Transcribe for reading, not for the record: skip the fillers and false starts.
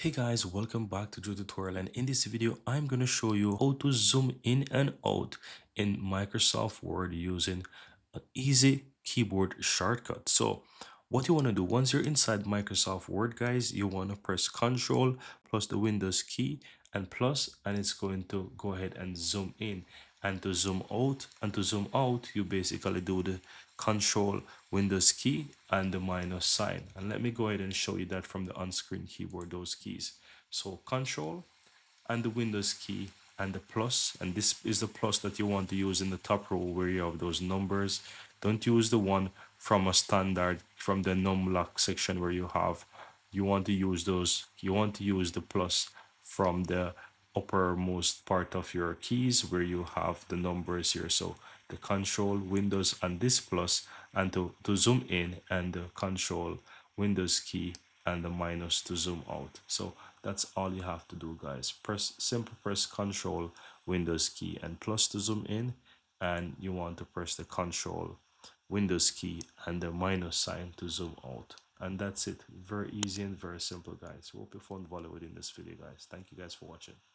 Hey guys, welcome back to the tutorial, and in this video I'm going to show you how to zoom in and out in Microsoft Word using an easy keyboard shortcut. So what you want to do once you're inside Microsoft Word, guys, you want to press Control plus the Windows key and plus, and it's going to go ahead and zoom in. And to zoom out you basically do the Control Windows key and the minus sign. And let me go ahead and show you that from the on-screen keyboard, those keys. So Control and the Windows key and the plus, and this is the plus that you want to use in the top row where you have those numbers. Don't use the one from a standard from the numlock section where you want to use those, you want to use the plus from the uppermost part of your keys where you have the numbers here. So the Control Windows and this plus, and to zoom in, and the Control Windows key and the minus to zoom out. So that's all you have to do, guys. Press Control Windows key and plus to zoom in, and you want to press the Control Windows key and the minus sign to zoom out. And that's it. Very easy and very simple, guys. Hope you found value within this video, guys. Thank you guys for watching.